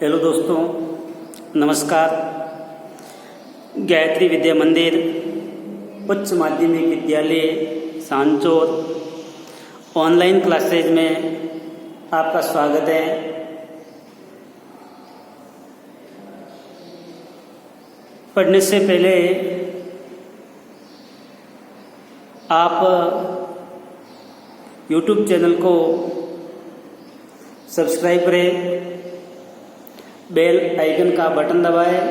Hello दोस्तों, नमस्कार। गायत्री विद्या मंदिर उच्च माध्यमिक विद्यालय सांचौर ऑनलाइन क्लासेज में आपका स्वागत है। पढ़ने से पहले आप YouTube चैनल को सब्सक्राइब करें, बेल आइकन का बटन दबाएं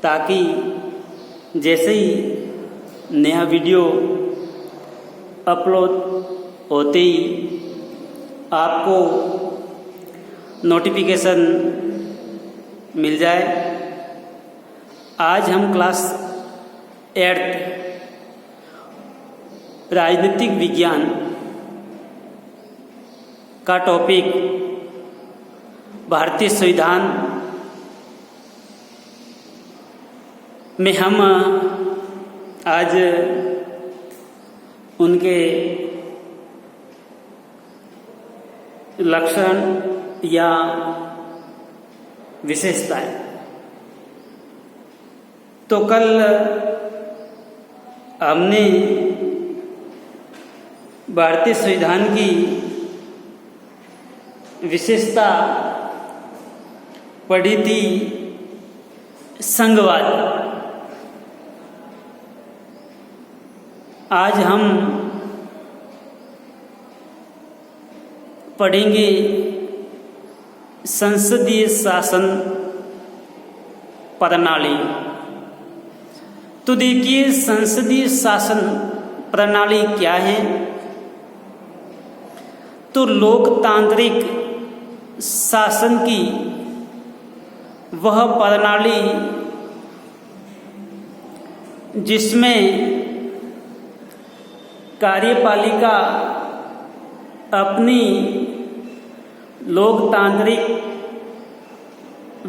ताकि जैसे ही नया वीडियो अपलोड होते ही आपको नोटिफिकेशन मिल जाए। आज हम क्लास 8 राजनीतिक विज्ञान का टॉपिक भारतीय संविधान में हम आज उनके लक्षण या विशेषताएं। तो कल हमने भारतीय संविधान की विशेषता पढ़ी थी संघवाद। आज हम पढ़ेंगे संसदीय शासन प्रणाली। तो देखिए, संसदीय शासन प्रणाली क्या है? तो लोकतांत्रिक शासन की वह प्रणाली जिसमें कार्यपालिका अपनी लोकतांत्रिक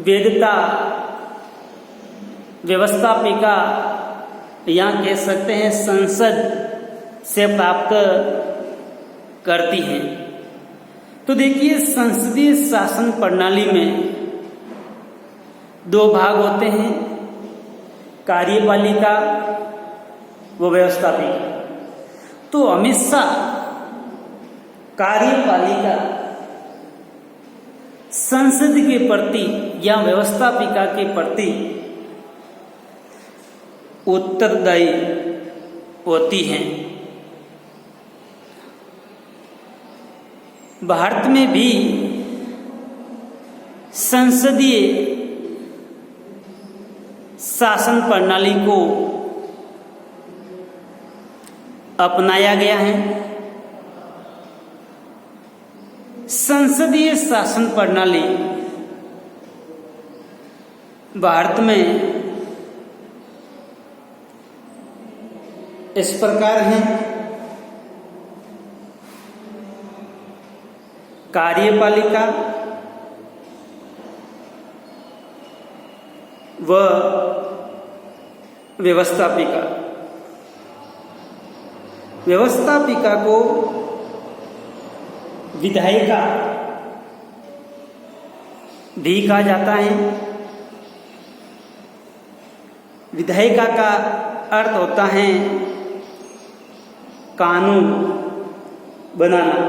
वैधता व्यवस्थापिका या कह सकते हैं संसद से प्राप्त करती हैं। तो देखिए, संसदीय शासन प्रणाली में दो भाग होते हैं, कार्यपालिका व व्यवस्थापिका। तो हमेशा कार्यपालिका संसद के प्रति या व्यवस्थापिका के प्रति उत्तरदायी होती हैं। भारत में भी संसदीय शासन प्रणाली को अपनाया गया है। संसदीय शासन प्रणाली भारत में इस प्रकार है: कार्यपालिका व व्यवस्थापिका। व्यवस्थापिका को विधायिका भी कहा जाता है। विधायिका का अर्थ होता है कानून बनाना।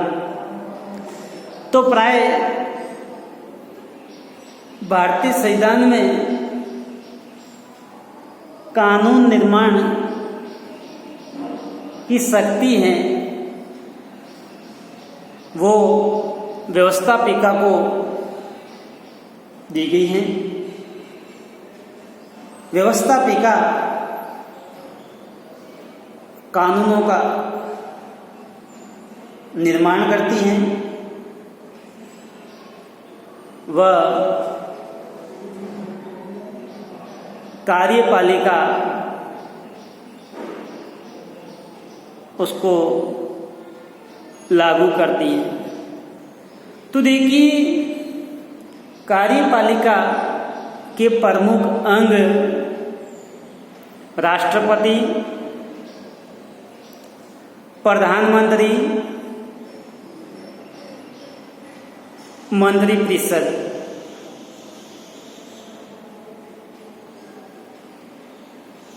तो प्राय भारतीय संविधान में कानून निर्माण की शक्ति है वो व्यवस्थापिका को दी गई है। व्यवस्थापिका कानूनों का निर्माण करती हैं, वह कार्यपालिका उसको लागू करती है। तो देखिए, कार्यपालिका के प्रमुख अंग राष्ट्रपति, प्रधानमंत्री, मंत्रिपरिषद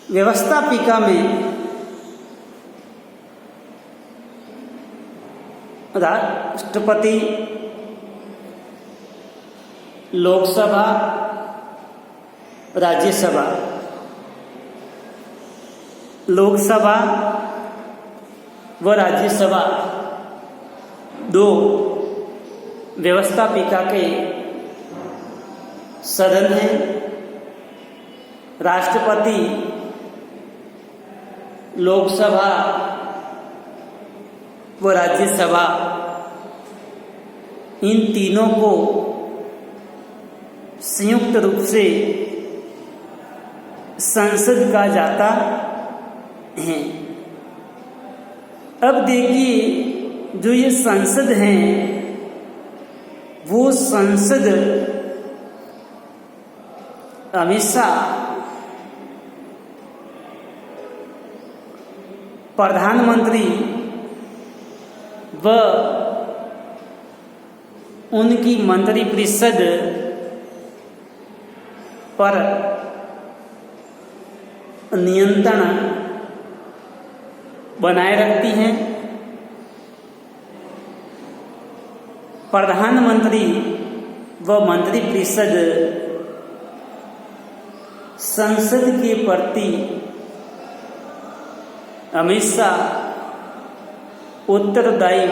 व्यवस्थापिका में राष्ट्रपति, लोकसभा, राज्यसभा, लोकसभा व राज्यसभा दो व्यवस्थापिका के सदन हैं। राष्ट्रपति, लोकसभा व राज्यसभा, इन तीनों को संयुक्त रूप से संसद कहा जाता है। अब देखिए, जो ये संसद हैं, वो संसद हमेशा प्रधानमंत्री व उनकी मंत्रिपरिषद पर नियंत्रण बनाए रखती हैं। प्रधानमंत्री व मंत्रिपरिषद संसद के प्रति हमेशा उत्तरदायी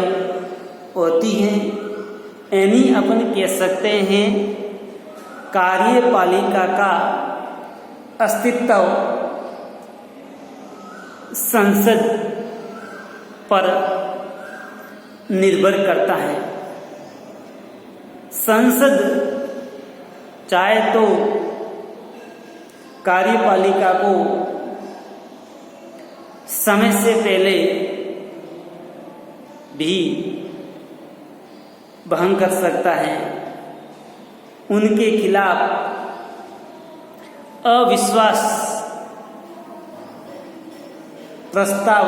होती हैं। यानी अपन कह सकते हैं कार्यपालिका का अस्तित्व संसद पर निर्भर करता है। संसद चाहे तो कार्यपालिका को समय से पहले भी भंग कर सकता है, उनके खिलाफ अविश्वास प्रस्ताव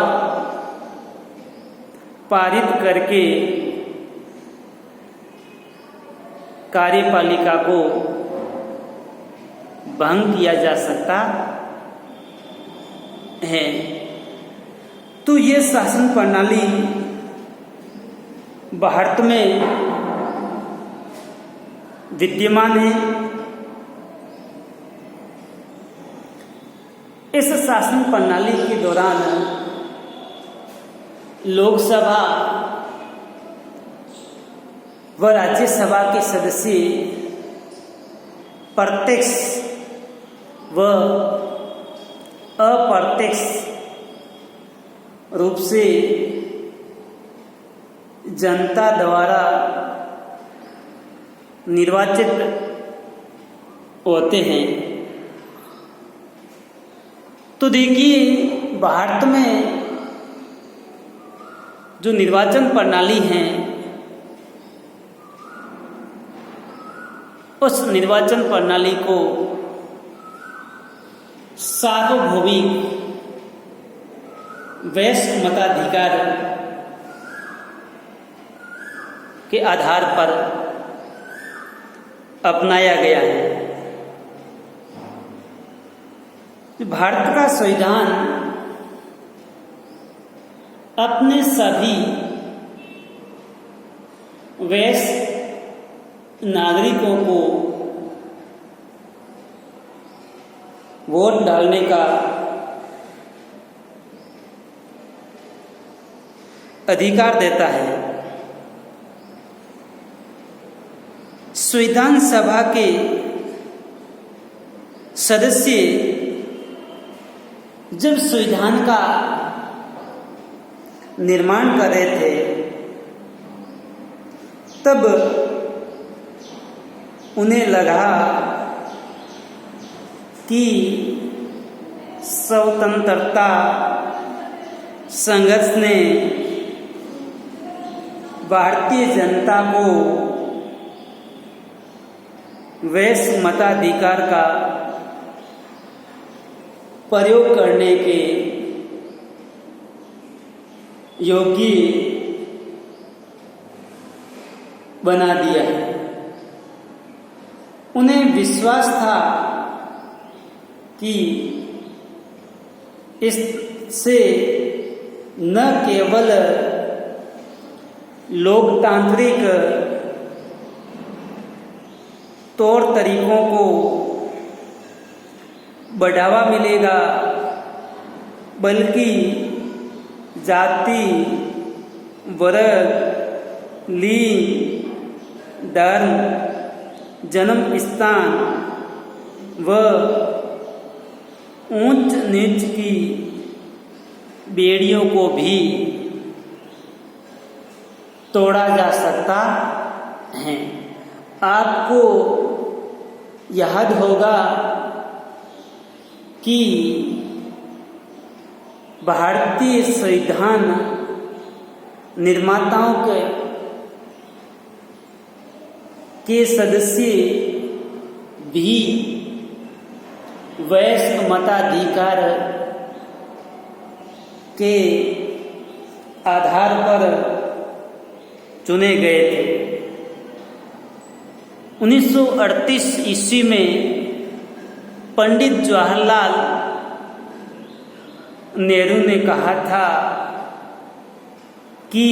पारित करके कार्यपालिका को भंग किया जा सकता है। तो ये शासन प्रणाली भारत में विद्यमान है। इस शासन प्रणाली के दौरान लोकसभा व राज्यसभा के सदस्य प्रत्यक्ष व अप्रत्यक्ष रूप से जनता द्वारा निर्वाचित होते हैं। तो देखिए, भारत में जो निर्वाचन प्रणाली है, उस निर्वाचन प्रणाली को सार्वभौमिक वैश्विक मताधिकार के आधार पर अपनाया गया है। भारत का संविधान अपने सभी वैश्विक नागरिकों को वोट डालने का अधिकार देता है। संविधान सभा के सदस्य जब संविधान का निर्माण कर रहे थे, तब उन्हें लगा कि स्वतंत्रता संघर्ष ने भारतीय जनता को वैश्विक मताधिकार का प्रयोग करने के योग्य बना दिया है। उन्हें विश्वास था कि इससे न केवल लोकतांत्रिक तौर तरीकों को बढ़ावा मिलेगा, बल्कि जाति, वर्ग, लिंग, धर्म, जन्म स्थान व ऊंच नीच की बेड़ियों को भी तोड़ा जा सकता है। आपको याद होगा कि भारतीय संविधान निर्माताओं के सदस्य भी वयस्क मताधिकार के आधार पर चुने गए थे। 1938 ईस्वी में पंडित जवाहरलाल नेहरू ने कहा था कि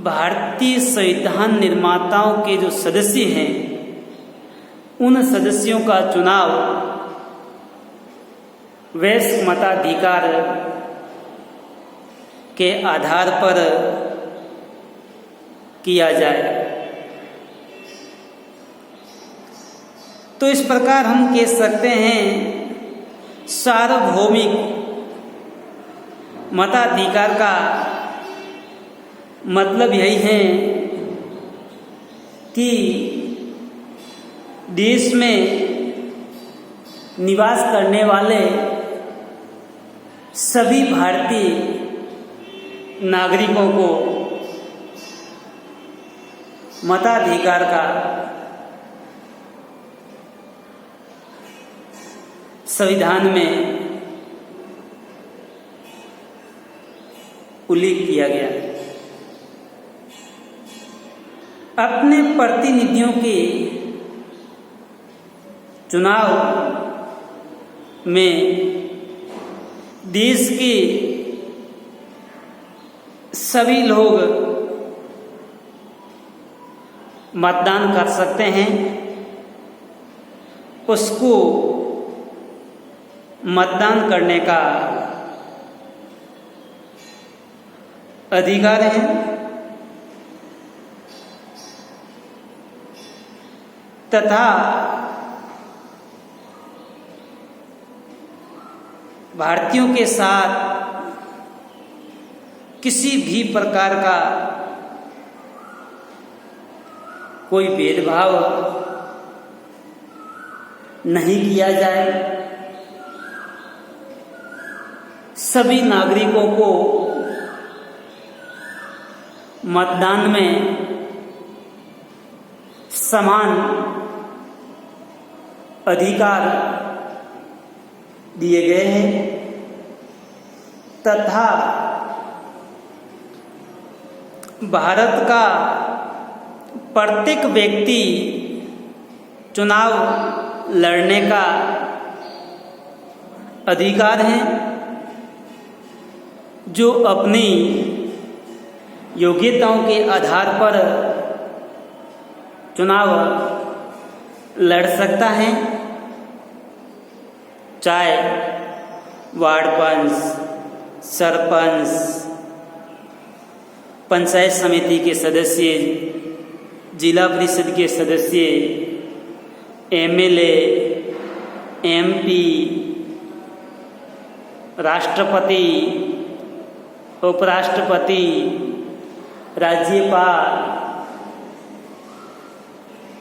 भारतीय संविधान निर्माताओं के जो सदस्य हैं, उन सदस्यों का चुनाव वयस्क मताधिकार के आधार पर किया जाए। तो इस प्रकार हम कह सकते हैं सार्वभौमिक मताधिकार का मतलब यही है कि देश में निवास करने वाले सभी भारतीय नागरिकों को मताधिकार का संविधान में उल्लेख किया गया। अपने प्रतिनिधियों के चुनाव में देश के सभी लोग मतदान कर सकते हैं। उसको मतदान करने का अधिकार है। तथा भारतीयों के साथ किसी भी प्रकार का कोई भेदभाव नहीं किया जाए। सभी नागरिकों को मतदान में समान अधिकार दिए गए हैं तथा भारत का प्रत्येक व्यक्ति चुनाव लड़ने का अधिकार है, जो अपनी योग्यताओं के आधार पर चुनाव लड़ सकता है। चाहे वार्ड पंच, सरपंच, पंचायत समिति के सदस्य, जिला परिषद के सदस्य, एमएलए, एमपी, राष्ट्रपति, उपराष्ट्रपति, राज्यपाल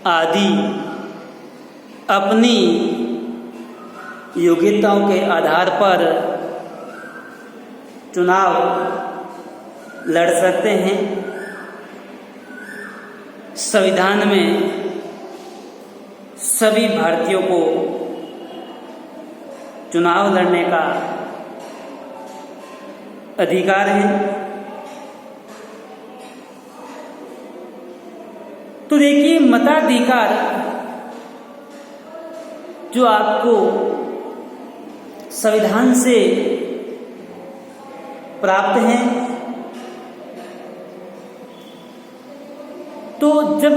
आदि अपनी योग्यताओं के आधार पर चुनाव लड़ सकते हैं। संविधान में सभी भारतीयों को चुनाव लड़ने का अधिकार है। तो देखिए, मताधिकार जो आपको संविधान से प्राप्त हैं। तो जब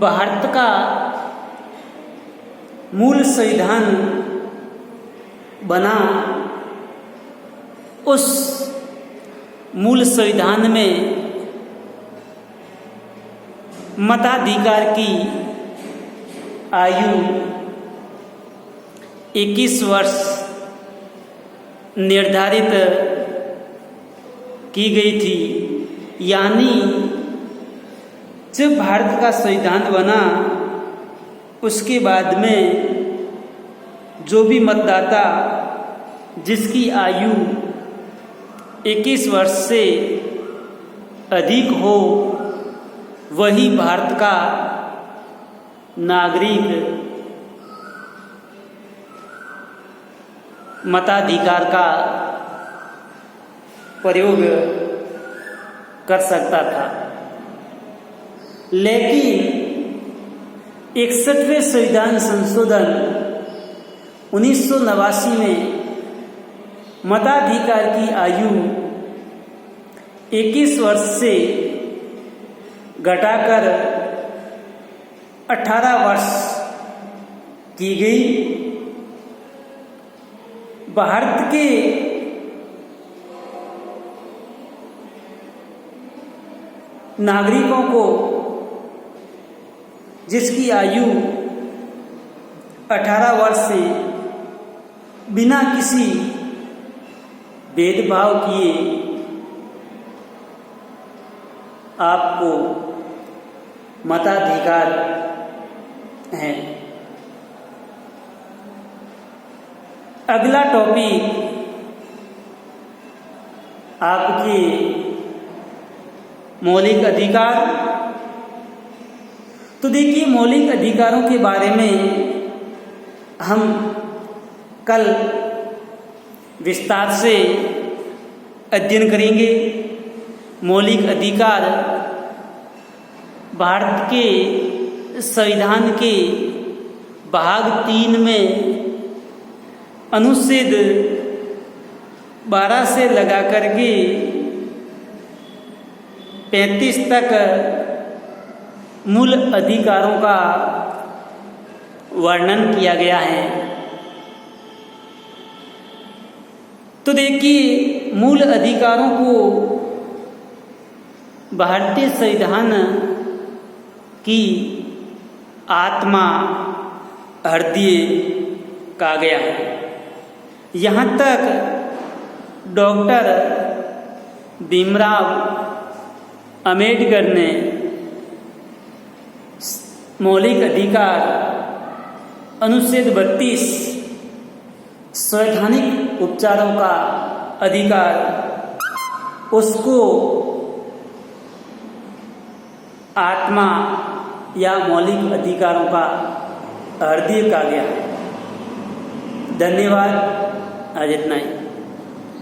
भारत का मूल संविधान बना, उस मूल संविधान में मताधिकार की आयु 21 वर्ष निर्धारित की गई थी। यानी जब भारत का संविधान बना उसके बाद में जो भी मतदाता जिसकी आयु 21 वर्ष से अधिक हो वही भारत का नागरिक मताधिकार का प्रयोग कर सकता था। लेकिन 61वें संविधान संशोधन 1989 में मताधिकार की आयु 21 वर्ष से घटाकर 18 वर्ष की गई। भारत के नागरिकों को जिसकी आयु 18 वर्ष से बिना किसी भेदभाव किए आपको मताधिकार है। अगला टॉपिक आपके मौलिक अधिकार। तो देखिए, मौलिक अधिकारों के बारे में हम कल विस्तार से अध्ययन करेंगे। मौलिक अधिकार भारत के संविधान के भाग 3 में अनुच्छेद 12 से लगा करके 35 तक मूल अधिकारों का वर्णन किया गया है। तो देखिए, मूल अधिकारों को भारतीय संविधान की आत्मा, हृदय कहा गया है। यहाँ तक डॉक्टर भीमराव अंबेडकर ने मौलिक अधिकार अनुच्छेद 32 संवैधानिक उपचारों का अधिकार, उसको आत्मा या मौलिक अधिकारों का हृदय कहा गया है। धन्यवाद। आज इतना ही।